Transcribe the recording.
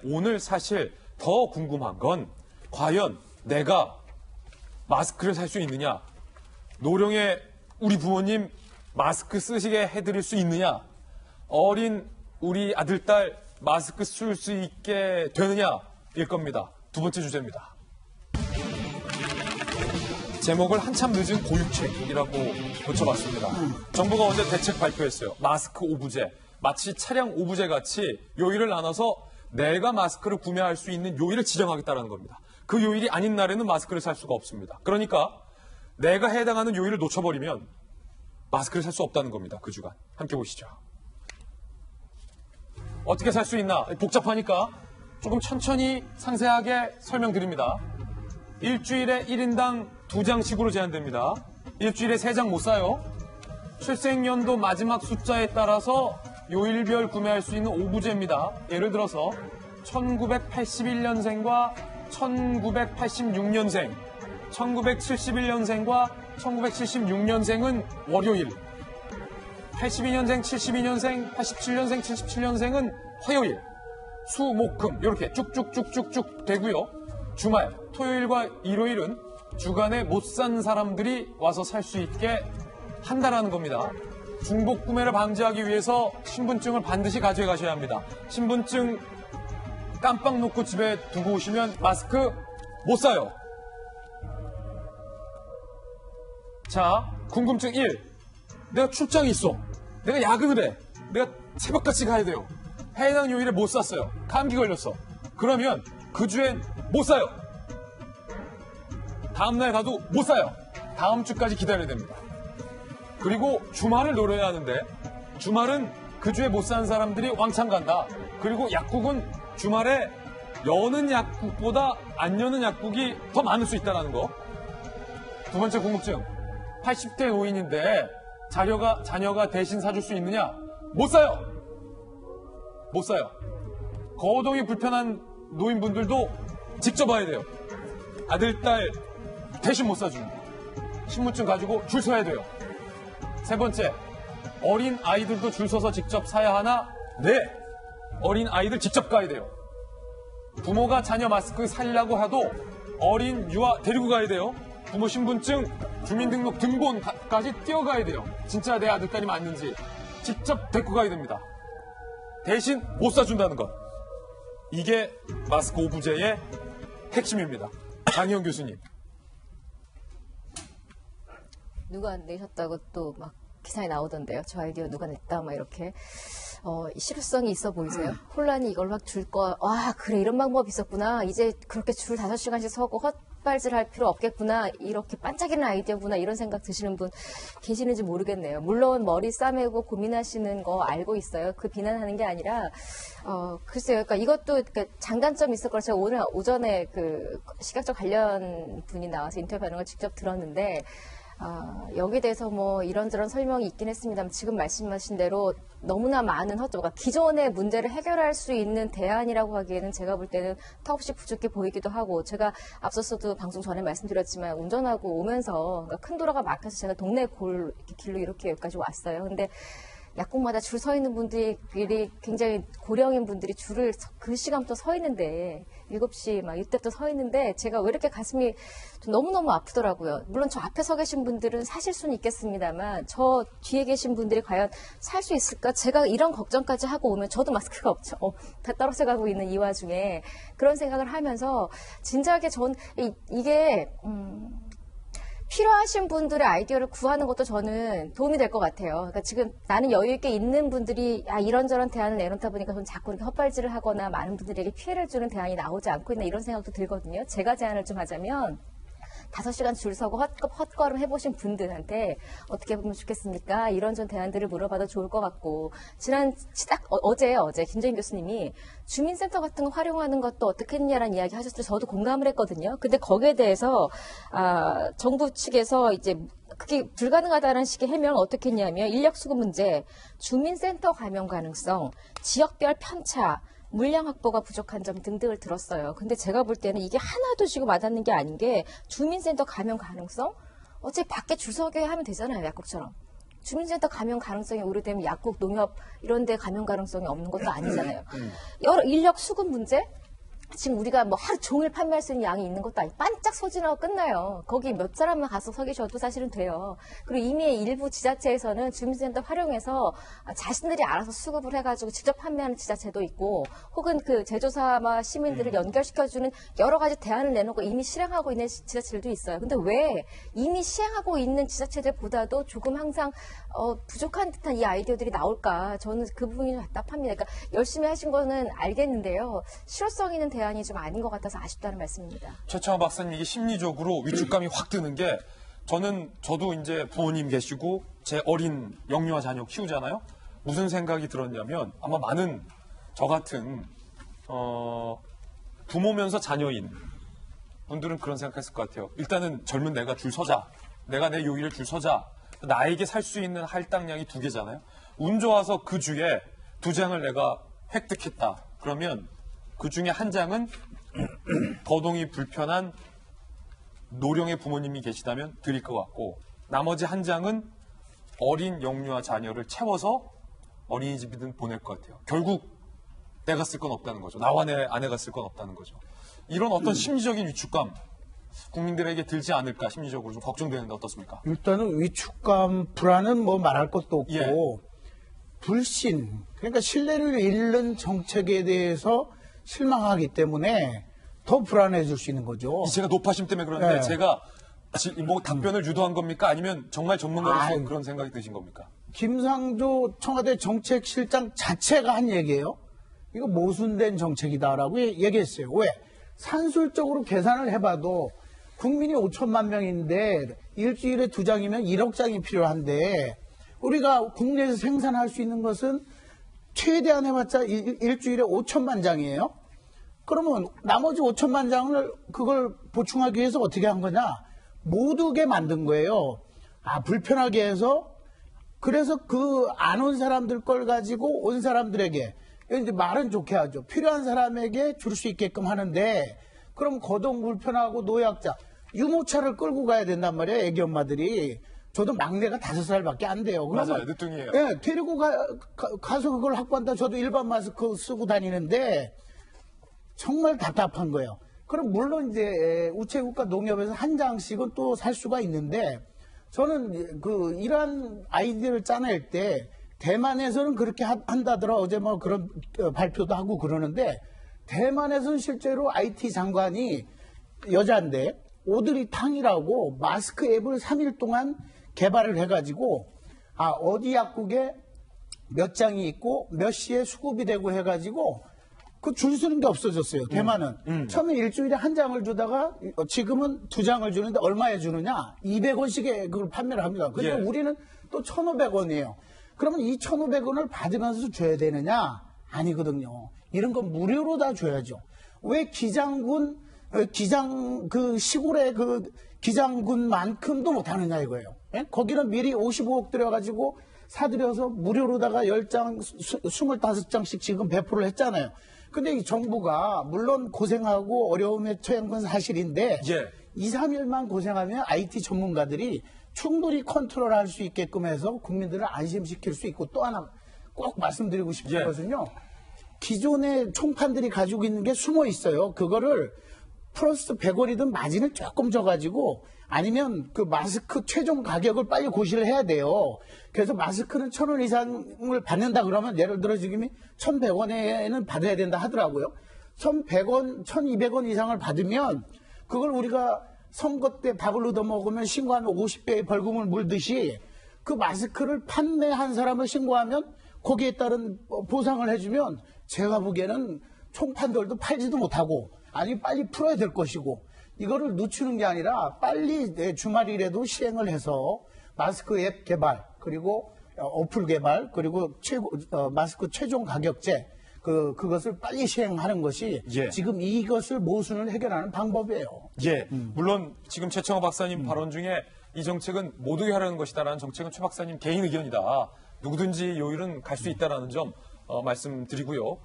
오늘 사실 더 궁금한 건 과연 내가 마스크를 살 수 있느냐? 노령의 우리 부모님 마스크 쓰시게 해드릴 수 있느냐? 어린 우리 아들, 딸 마스크 쓸 수 있게 되느냐일 겁니다. 두 번째 주제입니다. 제목을 한참 늦은 고육책이라고 붙여봤습니다. 정부가 어제 대책 발표했어요. 마스크 오부제. 마치 차량 오부제 같이 요일을 나눠서 내가 마스크를 구매할 수 있는 요일을 지정하겠다는 겁니다. 그 요일이 아닌 날에는 마스크를 살 수가 없습니다. 그러니까 내가 해당하는 요일을 놓쳐버리면 마스크를 살 수 없다는 겁니다. 그 주간. 함께 보시죠. 어떻게 살 수 있나? 복잡하니까 조금 천천히 상세하게 설명드립니다. 일주일에 1인당 2장씩으로 제한됩니다. 일주일에 3장 못 사요. 출생연도 마지막 숫자에 따라서 요일별 구매할 수 있는 오부제입니다. 예를 들어서 1981년생과 1986년생, 1971년생과 1976년생은 월요일, 82년생, 72년생, 87년생, 77년생은 화요일, 수, 목, 금 이렇게 쭉쭉쭉쭉쭉 되고요. 주말, 토요일과 일요일은 주간에 못 산 사람들이 와서 살 수 있게 한다라는 겁니다. 중복 구매를 방지하기 위해서 신분증을 반드시 가져가 가셔야 합니다. 신분증 깜빡 놓고 집에 두고 오시면 마스크 못 사요. 자, 궁금증 1. 내가 출장이 있어. 내가 야근을 해. 내가 새벽같이 가야 돼요. 해당 요일에 못 샀어요. 감기 걸렸어. 그러면 그 주엔 못 사요. 다음날 가도 못 사요. 다음 주까지 기다려야 됩니다. 그리고 주말을 노려야 하는데 주말은 그 주에 못 사는 사람들이 왕창 간다. 그리고 약국은 주말에 여는 약국보다 안 여는 약국이 더 많을 수 있다는 거. 두 번째 궁금증. 80대 노인인데 자녀가 대신 사줄 수 있느냐? 못 사요. 못 사요. 거동이 불편한 노인분들도 직접 와야 돼요. 아들, 딸 대신 못 사줍니다. 신분증 가지고 줄 서야 돼요. 세 번째, 어린 아이들도 줄 서서 직접 사야 하나? 네. 어린 아이들 직접 가야 돼요. 부모가 자녀 마스크 살려고 해도 어린 유아 데리고 가야 돼요. 부모 신분증, 주민등록 등본까지 띄어가야 돼요. 진짜 내 아들, 딸이 맞는지 직접 데리고 가야 됩니다. 대신 못 사준다는 것. 이게 마스크 오부제의 핵심입니다. 장희영 교수님. 누가 내셨다고 또 막 기사에 나오던데요. 저 아이디어 누가 냈다 막 이렇게. 실효성이 있어 보이세요? 혼란이 이걸 막 줄 거, 와, 그래, 이런 방법이 있었구나. 이제 그렇게 줄 5시간씩 서고 헛발질 할 필요 없겠구나. 이렇게 반짝이는 아이디어구나. 이런 생각 드시는 분 계시는지 모르겠네요. 물론 머리 싸매고 고민하시는 거 알고 있어요. 그 비난하는 게 아니라, 글쎄요. 그러니까 이것도 장단점이 있을 거라 제가 오늘 오전에 그 시각적 관련 분이 나와서 인터뷰하는 걸 직접 들었는데, 여기에 대해서 뭐 이런저런 설명이 있긴 했습니다만 지금 말씀하신 대로 너무나 많은 그러니까 기존의 문제를 해결할 수 있는 대안이라고 하기에는 제가 볼 때는 턱없이 부족해 보이기도 하고 제가 앞서서도 방송 전에 말씀드렸지만 운전하고 오면서 그러니까 큰 도로가 막혀서 제가 동네 길로 이렇게 여기까지 왔어요. 근데 약국마다 줄 서 있는 분들이 굉장히 고령인 분들이 줄을 그 시간부터 서 있는데 7시 막 이때부터 서 있는데 제가 왜 이렇게 가슴이 너무너무 아프더라고요. 물론 저 앞에 서 계신 분들은 사실 수는 있겠습니다만 저 뒤에 계신 분들이 과연 살 수 있을까? 제가 이런 걱정까지 하고 오면 저도 마스크가 없죠. 다 떨어져 가고 있는 이 와중에 그런 생각을 하면서 진작에 이게 필요하신 분들의 아이디어를 구하는 것도 저는 도움이 될 것 같아요. 그러니까 지금 나는 여유 있게 있는 분들이 이런저런 대안을 내놓다 보니까 저는 자꾸 이렇게 헛발질을 하거나 많은 분들에게 피해를 주는 대안이 나오지 않고 있나 이런 생각도 들거든요. 제가 제안을 좀 하자면 5시간 줄 서고 헛걸음 해보신 분들한테 어떻게 보면 좋겠습니까? 이런저런 대안들을 물어봐도 좋을 것 같고 어제 김재인 교수님이 주민센터 같은 거 활용하는 것도 어떻게 했냐라는 이야기 하셨을 때 저도 공감을 했거든요. 근데 거기에 대해서 정부 측에서 이제 그게 불가능하다는 식의 해명을 어떻게 했냐면 인력 수급 문제, 주민센터 감염 가능성, 지역별 편차, 물량 확보가 부족한 점 등등을 들었어요. 근데 제가 볼 때는 이게 하나도 지금 와닿는 게 아닌 게 주민센터 감염 가능성? 어차피 밖에 줄 서게 하면 되잖아요. 약국처럼. 주민센터 감염 가능성이 오래되면 약국, 농협 이런 데 감염 가능성이 없는 것도 아니잖아요. 음. 여러 인력 수급 문제? 지금 우리가 뭐 하루 종일 판매할 수 있는 양이 있는 것도 아니고 반짝 소진하고 끝나요. 거기 몇 사람만 가서 서 계셔도 사실은 돼요. 그리고 이미 일부 지자체에서는 주민센터 활용해서 자신들이 알아서 수급을 해가지고 직접 판매하는 지자체도 있고 혹은 그 제조사와 시민들을 연결시켜주는 여러 가지 대안을 내놓고 이미 실행하고 있는 지자체들도 있어요. 근데 왜 이미 시행하고 있는 지자체들보다도 조금 항상 부족한 듯한 이 아이디어들이 나올까? 저는 그 부분이 답답합니다. 그러니까 열심히 하신 거는 알겠는데요. 실효성 있는 대안이 좀 아닌 것 같아서 아쉽다는 말씀입니다. 최창호 박사님, 이게 심리적으로 위축감이 확 드는 게 저도 이제 부모님 계시고 제 어린 영유아 자녀 키우잖아요. 무슨 생각이 들었냐면 아마 많은 저 같은 부모면서 자녀인 분들은 그런 생각했을 것 같아요. 일단은 젊은 내가 줄 서자. 내가 내 요일을 줄 서자. 나에게 살 수 있는 할당량이 2개잖아요. 운 좋아서 그 주에 2장을 내가 획득했다. 그러면 그 중에 한 장은 거동이 불편한 노령의 부모님이 계시다면 드릴 것 같고 나머지 한 장은 어린 영유아 자녀를 채워서 어린이집이든 보낼 것 같아요. 결국 내가 쓸 건 없다는 거죠. 나와 내 아내가 쓸 건 없다는 거죠. 이런 어떤 심리적인 위축감 국민들에게 들지 않을까 심리적으로 좀 걱정되는데 어떻습니까? 일단은 위축감, 불안은 뭐 말할 것도 없고 예. 불신, 그러니까 신뢰를 잃는 정책에 대해서 실망하기 때문에 더 불안해질 수 있는 거죠. 제가 노파심 때문에 그러는데 네. 제가 뭐 답변을 유도한 겁니까? 아니면 정말 전문가로서 아유. 그런 생각이 드신 겁니까? 김상조 청와대 정책실장 자체가 한 얘기예요. 이거 모순된 정책이다라고 얘기했어요. 왜? 산술적으로 계산을 해봐도 국민이 5천만 명인데 일주일에 2장이면 1억 장이 필요한데 우리가 국내에서 생산할 수 있는 것은 최대한 해봤자 일주일에 5천만 장이에요. 그러면 나머지 5천만 장을 그걸 보충하기 위해서 어떻게 한 거냐? 못 오게 만든 거예요. 불편하게 해서 그래서 그 안 온 사람들 걸 가지고 온 사람들에게 이제 말은 좋게 하죠. 필요한 사람에게 줄 수 있게끔 하는데 그럼 거동 불편하고 노약자 유모차를 끌고 가야 된단 말이에요. 애기 엄마들이. 저도 막내가 5살밖에 안 돼요. 맞아요. 늦둥이에요. 예, 데리고 가서 그걸 확보한다. 저도 일반 마스크 쓰고 다니는데 정말 답답한 거예요. 그럼 물론 이제 우체국과 농협에서 한 장씩은 또 살 수가 있는데 저는 이러한 아이디어를 짜낼 때 대만에서는 그렇게 한다더라. 어제 뭐 그런 발표도 하고 그러는데 대만에서는 실제로 IT 장관이 여자인데 오드리 탕이라고 마스크 앱을 3일 동안 개발을 해가지고 어디 약국에 몇 장이 있고 몇 시에 수급이 되고 해가지고 그 줄 서는 게 없어졌어요. 대만은. 처음에 일주일에 한 장을 주다가 지금은 2장을 주는데 얼마에 주느냐? 200원씩에 그걸 판매를 합니다. 근데 예. 우리는 또 1,500원이에요. 그러면 이 1,500원을 받으면서 줘야 되느냐? 아니거든요. 이런 건 무료로 다 줘야죠. 왜 시골의 그 기장군만큼도 못하느냐 이거예요. 예? 거기는 미리 55억 들여가지고 사들여서 무료로다가 10장, 25장씩 지금 배포를 했잖아요. 근데 이 정부가 물론 고생하고 어려움에 처한 건 사실인데 예. 2, 3일만 고생하면 IT 전문가들이 충분히 컨트롤할 수 있게끔 해서 국민들을 안심시킬 수 있고 또 하나 꼭 말씀드리고 싶은 예. 것은요. 기존의 총판들이 가지고 있는 게 숨어 있어요. 그거를 플러스 100원이든 마진을 조금 줘가지고 아니면 그 마스크 최종 가격을 빨리 고시를 해야 돼요. 그래서 마스크는 1,000원 이상을 받는다 그러면 예를 들어 지금 1,100원에는 받아야 된다 하더라고요. 1,100원, 1,200원 이상을 받으면 그걸 우리가 선거 때 밥을 얻어 먹으면 신고하면 50배의 벌금을 물듯이 그 마스크를 판매한 사람을 신고하면 거기에 따른 보상을 해주면 제가 보기에는 총판들도 팔지도 못하고 아니 빨리 풀어야 될 것이고 이거를 늦추는 게 아니라 빨리 주말이라도 시행을 해서 마스크 앱 개발 그리고 어플 개발 그리고 마스크 최종 가격제 그것을 빨리 시행하는 것이 예. 지금 이것을 모순을 해결하는 방법이에요. 예, 물론 지금 최창호 박사님 발언 중에 이 정책은 못 오게 하려는 것이다라는 정책은 최 박사님 개인 의견이다. 누구든지 요일은 갈 수 있다라는 점 말씀드리고요.